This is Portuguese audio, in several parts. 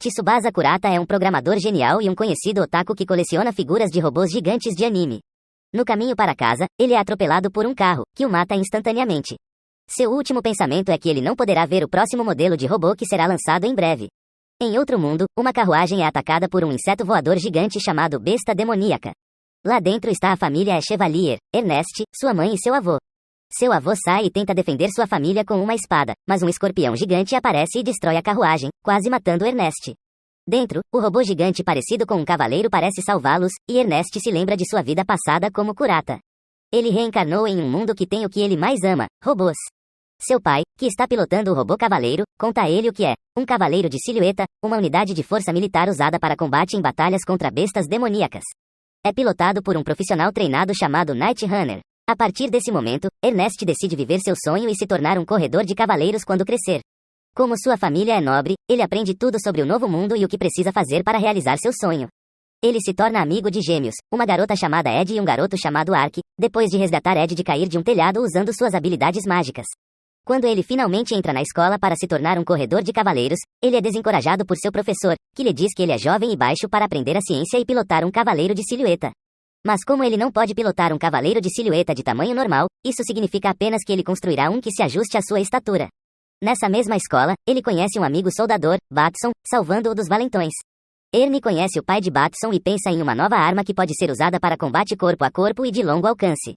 Tsubasa Kurata é um programador genial e um conhecido otaku que coleciona figuras de robôs gigantes de anime. No caminho para casa, ele é atropelado por um carro, que o mata instantaneamente. Seu último pensamento é que ele não poderá ver o próximo modelo de robô que será lançado em breve. Em outro mundo, uma carruagem é atacada por um inseto voador gigante chamado Besta Demoníaca. Lá dentro está a família Chevalier, Ernest, sua mãe e seu avô. Seu avô sai e tenta defender sua família com uma espada, mas um escorpião gigante aparece e destrói a carruagem, quase matando Ernest. Dentro, o robô gigante parecido com um cavaleiro parece salvá-los, e Ernest se lembra de sua vida passada como Kurata. Ele reencarnou em um mundo que tem o que ele mais ama, robôs. Seu pai, que está pilotando o robô cavaleiro, conta a ele o que é um cavaleiro de silhueta, uma unidade de força militar usada para combate em batalhas contra bestas demoníacas. É pilotado por um profissional treinado chamado Night Runner. A partir desse momento, Ernest decide viver seu sonho e se tornar um corredor de cavaleiros quando crescer. Como sua família é nobre, ele aprende tudo sobre o novo mundo e o que precisa fazer para realizar seu sonho. Ele se torna amigo de gêmeos, uma garota chamada Ed e um garoto chamado Ark, depois de resgatar Ed de cair de um telhado usando suas habilidades mágicas. Quando ele finalmente entra na escola para se tornar um corredor de cavaleiros, ele é desencorajado por seu professor, que lhe diz que ele é jovem e baixo para aprender a ciência e pilotar um cavaleiro de silhueta. Mas como ele não pode pilotar um cavaleiro de silhueta de tamanho normal, isso significa apenas que ele construirá um que se ajuste à sua estatura. Nessa mesma escola, ele conhece um amigo soldador, Batson, salvando-o dos valentões. Ernie conhece o pai de Batson e pensa em uma nova arma que pode ser usada para combate corpo a corpo e de longo alcance.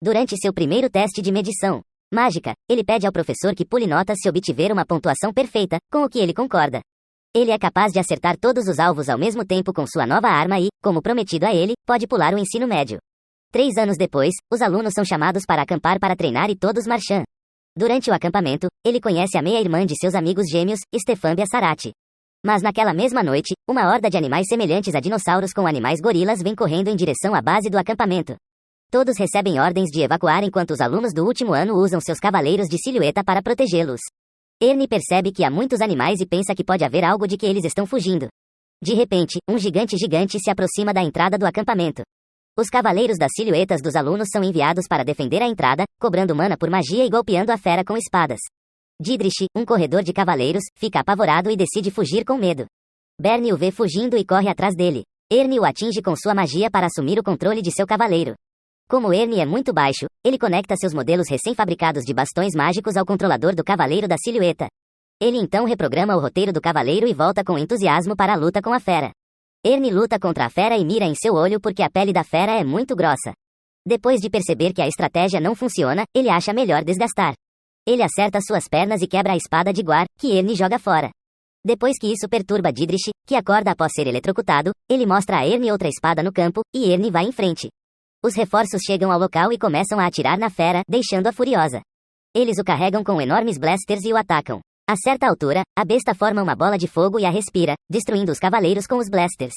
Durante seu primeiro teste de medição mágica, ele pede ao professor que pule notas se obtiver uma pontuação perfeita, com o que ele concorda. Ele é capaz de acertar todos os alvos ao mesmo tempo com sua nova arma e, como prometido a ele, pode pular o ensino médio. 3 anos depois, os alunos são chamados para acampar para treinar e todos marcham. Durante o acampamento, ele conhece a meia-irmã de seus amigos gêmeos, Stefambia Sarati. Mas naquela mesma noite, uma horda de animais semelhantes a dinossauros com animais gorilas vem correndo em direção à base do acampamento. Todos recebem ordens de evacuar enquanto os alunos do último ano usam seus cavaleiros de silhueta para protegê-los. Ernie percebe que há muitos animais e pensa que pode haver algo de que eles estão fugindo. De repente, um gigante se aproxima da entrada do acampamento. Os cavaleiros das silhuetas dos alunos são enviados para defender a entrada, cobrando mana por magia e golpeando a fera com espadas. Didrich, um corredor de cavaleiros, fica apavorado e decide fugir com medo. Bernie o vê fugindo e corre atrás dele. Ernie o atinge com sua magia para assumir o controle de seu cavaleiro. Como Ernie é muito baixo, ele conecta seus modelos recém-fabricados de bastões mágicos ao controlador do cavaleiro da silhueta. Ele então reprograma o roteiro do cavaleiro e volta com entusiasmo para a luta com a fera. Ernie luta contra a fera e mira em seu olho porque a pele da fera é muito grossa. Depois de perceber que a estratégia não funciona, ele acha melhor desgastar. Ele acerta suas pernas e quebra a espada de Guar, que Ernie joga fora. Depois que isso perturba Didrich, que acorda após ser eletrocutado, ele mostra a Ernie outra espada no campo, e Ernie vai em frente. Os reforços chegam ao local e começam a atirar na fera, deixando-a furiosa. Eles o carregam com enormes blasters e o atacam. A certa altura, a besta forma uma bola de fogo e a respira, destruindo os cavaleiros com os blasters.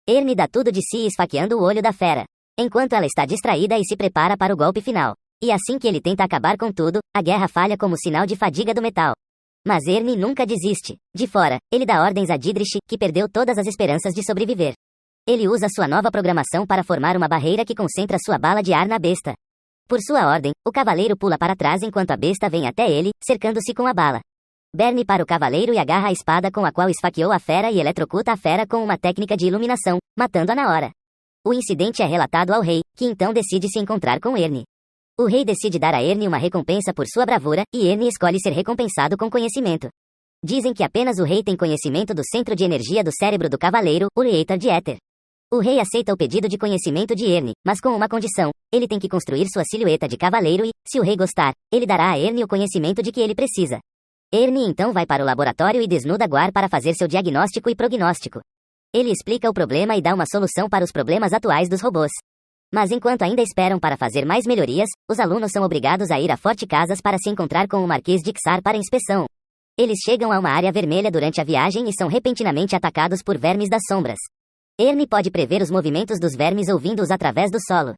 Ernie dá tudo de si esfaqueando o olho da fera, enquanto ela está distraída e se prepara para o golpe final. E assim que ele tenta acabar com tudo, a guerra falha como sinal de fadiga do metal. Mas Ernie nunca desiste. De fora, ele dá ordens a Didrich, que perdeu todas as esperanças de sobreviver. Ele usa sua nova programação para formar uma barreira que concentra sua bala de ar na besta. Por sua ordem, o cavaleiro pula para trás enquanto a besta vem até ele, cercando-se com a bala. Bernie para o cavaleiro e agarra a espada com a qual esfaqueou a fera e eletrocuta a fera com uma técnica de iluminação, matando-a na hora. O incidente é relatado ao rei, que então decide se encontrar com Ernie. O rei decide dar a Ernie uma recompensa por sua bravura, e Ernie escolhe ser recompensado com conhecimento. Dizem que apenas o rei tem conhecimento do centro de energia do cérebro do cavaleiro, o Eater de Éter. O rei aceita o pedido de conhecimento de Ernie, mas com uma condição: ele tem que construir sua silhueta de cavaleiro e, se o rei gostar, ele dará a Ernie o conhecimento de que ele precisa. Ernie então vai para o laboratório e desnuda Guar para fazer seu diagnóstico e prognóstico. Ele explica o problema e dá uma solução para os problemas atuais dos robôs. Mas enquanto ainda esperam para fazer mais melhorias, os alunos são obrigados a ir a Forte Casas para se encontrar com o Marquês de Xar para inspeção. Eles chegam a uma área vermelha durante a viagem e são repentinamente atacados por vermes das sombras. Ernie pode prever os movimentos dos vermes ouvindo-os através do solo.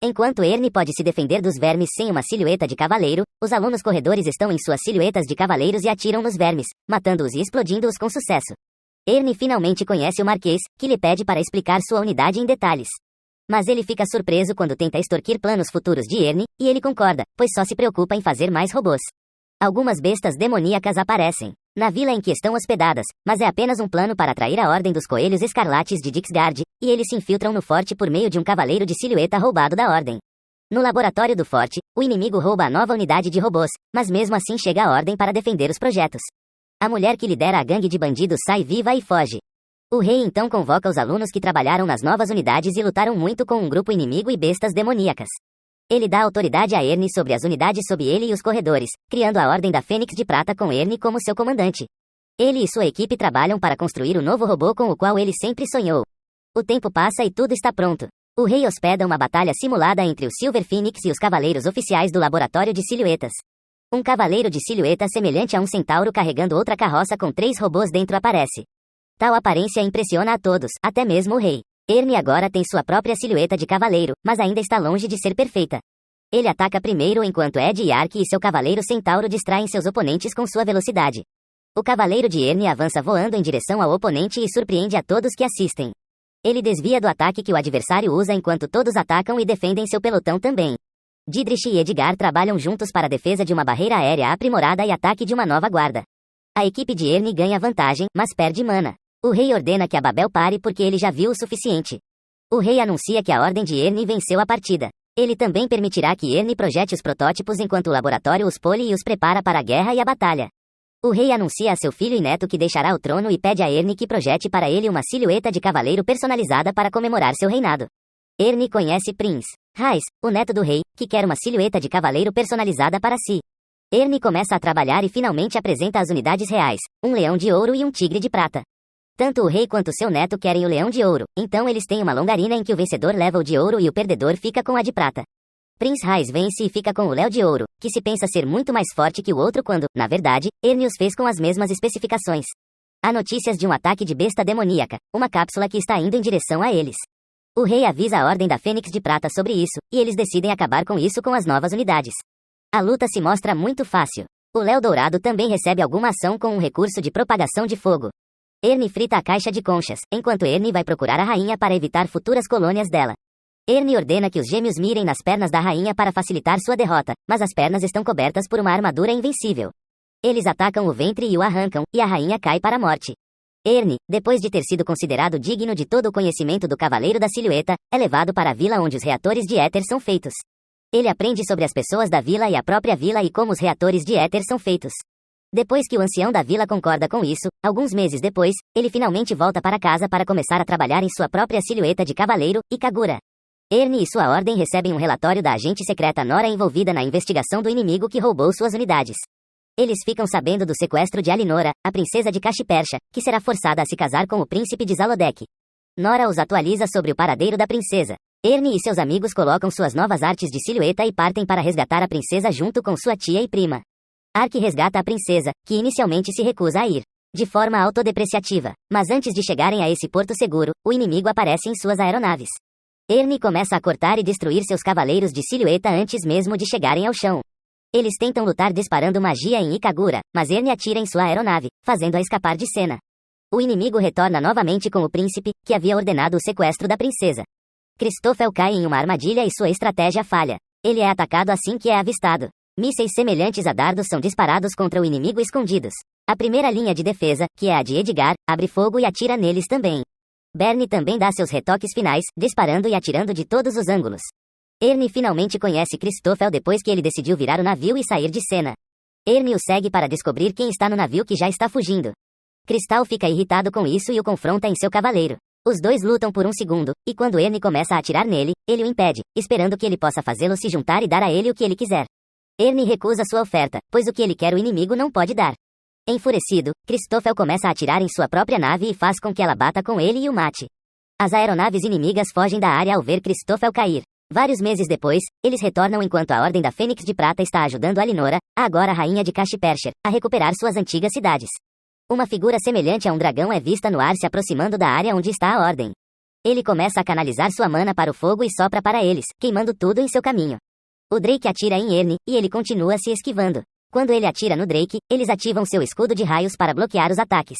Enquanto Ernie pode se defender dos vermes sem uma silhueta de cavaleiro, os alunos corredores estão em suas silhuetas de cavaleiros e atiram nos vermes, matando-os e explodindo-os com sucesso. Ernie finalmente conhece o Marquês, que lhe pede para explicar sua unidade em detalhes. Mas ele fica surpreso quando tenta extorquir planos futuros de Ernie, e ele concorda, pois só se preocupa em fazer mais robôs. Algumas bestas demoníacas aparecem. na vila em que estão hospedadas, mas é apenas um plano para atrair a Ordem dos Coelhos Escarlates de Dixgard, e eles se infiltram no forte por meio de um cavaleiro de silhueta roubado da Ordem. No laboratório do forte, o inimigo rouba a nova unidade de robôs, mas mesmo assim chega a Ordem para defender os projetos. A mulher que lidera a gangue de bandidos sai viva e foge. O rei então convoca os alunos que trabalharam nas novas unidades e lutaram muito com um grupo inimigo e bestas demoníacas. Ele dá autoridade a Ernie sobre as unidades sob ele e os corredores, criando a Ordem da Fênix de Prata com Ernie como seu comandante. Ele e sua equipe trabalham para construir o novo robô com o qual ele sempre sonhou. O tempo passa e tudo está pronto. O rei hospeda uma batalha simulada entre o Silver Phoenix e os cavaleiros oficiais do laboratório de silhuetas. Um cavaleiro de silhueta semelhante a um centauro carregando outra carroça com 3 robôs dentro aparece. Tal aparência impressiona a todos, até mesmo o rei. Ernie agora tem sua própria silhueta de cavaleiro, mas ainda está longe de ser perfeita. Ele ataca primeiro enquanto Ed e Ark e seu cavaleiro centauro distraem seus oponentes com sua velocidade. O cavaleiro de Ernie avança voando em direção ao oponente e surpreende a todos que assistem. Ele desvia do ataque que o adversário usa enquanto todos atacam e defendem seu pelotão também. Didrich e Edgar trabalham juntos para a defesa de uma barreira aérea aprimorada e ataque de uma nova guarda. A equipe de Ernie ganha vantagem, mas perde mana. O rei ordena que a Babel pare porque ele já viu o suficiente. O rei anuncia que a Ordem de Ernie venceu a partida. Ele também permitirá que Ernie projete os protótipos enquanto o laboratório os pole e os prepara para a guerra e a batalha. O rei anuncia a seu filho e neto que deixará o trono e pede a Ernie que projete para ele uma silhueta de cavaleiro personalizada para comemorar seu reinado. Ernie conhece Prince Raiz, o neto do rei, que quer uma silhueta de cavaleiro personalizada para si. Ernie começa a trabalhar e finalmente apresenta as unidades reais, um leão de ouro e um tigre de prata. Tanto o rei quanto seu neto querem o leão de ouro, então eles têm uma longarina em que o vencedor leva o de ouro e o perdedor fica com a de prata. Prince Raiz vence e fica com o Léo de ouro, que se pensa ser muito mais forte que o outro quando, na verdade, Ernie os fez com as mesmas especificações. Há notícias de um ataque de besta demoníaca, uma cápsula que está indo em direção a eles. O rei avisa a Ordem da Fênix de Prata sobre isso, e eles decidem acabar com isso com as novas unidades. A luta se mostra muito fácil. O Léo Dourado também recebe alguma ação com um recurso de propagação de fogo. Ernie frita a caixa de conchas, enquanto Ernie vai procurar a rainha para evitar futuras colônias dela. Ernie ordena que os gêmeos mirem nas pernas da rainha para facilitar sua derrota, mas as pernas estão cobertas por uma armadura invencível. Eles atacam o ventre e o arrancam, e a rainha cai para a morte. Ernie, depois de ter sido considerado digno de todo o conhecimento do Cavaleiro da Silhueta, é levado para a vila onde os reatores de éter são feitos. Ele aprende sobre as pessoas da vila e a própria vila e como os reatores de éter são feitos. Depois que o ancião da vila concorda com isso, alguns meses depois, ele finalmente volta para casa para começar a trabalhar em sua própria silhueta de cavaleiro, e Kagura. Ernie e sua ordem recebem um relatório da agente secreta Nora envolvida na investigação do inimigo que roubou suas unidades. Eles ficam sabendo do sequestro de Alinora, a princesa de Cashipersha, que será forçada a se casar com o príncipe de Zalodek. Nora os atualiza sobre o paradeiro da princesa. Ernie e seus amigos colocam suas novas artes de silhueta e partem para resgatar a princesa junto com sua tia e prima. Ark resgata a princesa, que inicialmente se recusa a ir, de forma autodepreciativa, mas antes de chegarem a esse porto seguro, o inimigo aparece em suas aeronaves. Ernie começa a cortar e destruir seus cavaleiros de silhueta antes mesmo de chegarem ao chão. Eles tentam lutar disparando magia em Ikagura, mas Ernie atira em sua aeronave, fazendo-a escapar de cena. O inimigo retorna novamente com o príncipe, que havia ordenado o sequestro da princesa. Christoffel cai em uma armadilha e sua estratégia falha. Ele é atacado assim que é avistado. Mísseis semelhantes a dardos são disparados contra o inimigo escondidos. A primeira linha de defesa, que é a de Edgar, abre fogo e atira neles também. Bernie também dá seus retoques finais, disparando e atirando de todos os ângulos. Ernie finalmente conhece Christoffel depois que ele decidiu virar o navio e sair de cena. Ernie o segue para descobrir quem está no navio que já está fugindo. Crystal fica irritado com isso e o confronta em seu cavaleiro. Os dois lutam por um segundo, e quando Ernie começa a atirar nele, ele o impede, esperando que ele possa fazê-lo se juntar e dar a ele o que ele quiser. Ernie recusa sua oferta, pois o que ele quer o inimigo não pode dar. Enfurecido, Christoffel começa a atirar em sua própria nave e faz com que ela bata com ele e o mate. As aeronaves inimigas fogem da área ao ver Christoffel cair. Vários meses depois, eles retornam enquanto a Ordem da Fênix de Prata está ajudando Alinora, a agora rainha de Cashipersha, a recuperar suas antigas cidades. Uma figura semelhante a um dragão é vista no ar se aproximando da área onde está a Ordem. Ele começa a canalizar sua mana para o fogo e sopra para eles, queimando tudo em seu caminho. O Drake atira em Ernie, e ele continua se esquivando. Quando ele atira no Drake, eles ativam seu escudo de raios para bloquear os ataques.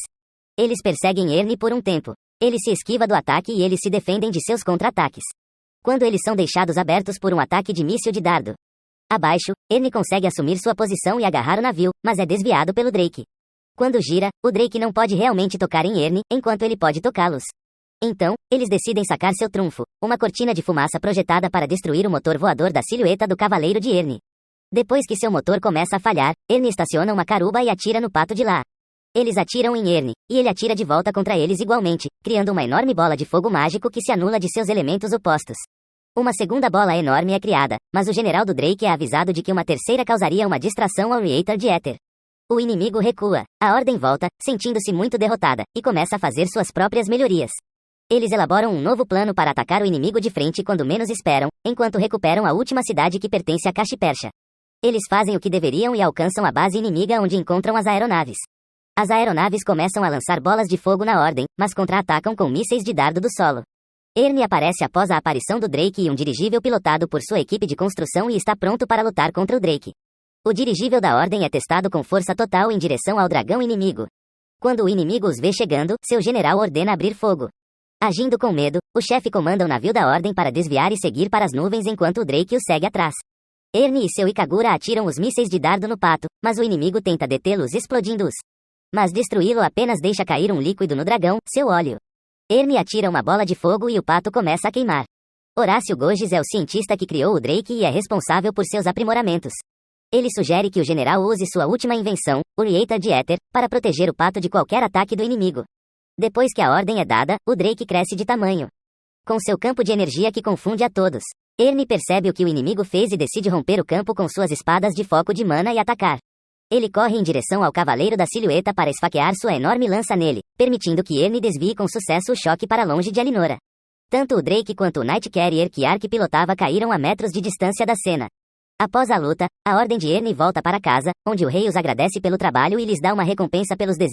Eles perseguem Ernie por um tempo. Ele se esquiva do ataque e eles se defendem de seus contra-ataques. Quando eles são deixados abertos por um ataque de míssil de dardo. Abaixo, Ernie consegue assumir sua posição e agarrar o navio, mas é desviado pelo Drake. Quando gira, o Drake não pode realmente tocar em Ernie, enquanto ele pode tocá-los. Então, eles decidem sacar seu trunfo, uma cortina de fumaça projetada para destruir o motor voador da silhueta do Cavaleiro de Ernie. Depois que seu motor começa a falhar, Ernie estaciona uma caruba e atira no pato de lá. Eles atiram em Ernie, e ele atira de volta contra eles igualmente, criando uma enorme bola de fogo mágico que se anula de seus elementos opostos. Uma segunda bola enorme é criada, mas o general do Drake é avisado de que uma terceira causaria uma distração ao reator de éter. O inimigo recua, a Ordem volta, sentindo-se muito derrotada, e começa a fazer suas próprias melhorias. Eles elaboram um novo plano para atacar o inimigo de frente quando menos esperam, enquanto recuperam a última cidade que pertence a Cassiopeia. Eles fazem o que deveriam e alcançam a base inimiga onde encontram as aeronaves. As aeronaves começam a lançar bolas de fogo na Ordem, mas contra-atacam com mísseis de dardo do solo. Ernie aparece após a aparição do Drake e um dirigível pilotado por sua equipe de construção e está pronto para lutar contra o Drake. O dirigível da Ordem é testado com força total em direção ao dragão inimigo. Quando o inimigo os vê chegando, seu general ordena abrir fogo. Agindo com medo, o chefe comanda o navio da Ordem para desviar e seguir para as nuvens enquanto o Drake o segue atrás. Ernie e seu Ikagura atiram os mísseis de dardo no pato, mas o inimigo tenta detê-los explodindo-os. Mas destruí-lo apenas deixa cair um líquido no dragão, seu óleo. Ernie atira uma bola de fogo e o pato começa a queimar. Horácio Goges é o cientista que criou o Drake e é responsável por seus aprimoramentos. Ele sugere que o general use sua última invenção, o reator de éter, para proteger o pato de qualquer ataque do inimigo. Depois que a ordem é dada, o Drake cresce de tamanho. Com seu campo de energia que confunde a todos, Ernie percebe o que o inimigo fez e decide romper o campo com suas espadas de foco de mana e atacar. Ele corre em direção ao Cavaleiro da Silhueta para esfaquear sua enorme lança nele, permitindo que Ernie desvie com sucesso o choque para longe de Alinora. Tanto o Drake quanto o Night Carrier que Ark pilotava caíram a metros de distância da cena. Após a luta, a Ordem de Ernie volta para casa, onde o rei os agradece pelo trabalho e lhes dá uma recompensa pelos desejos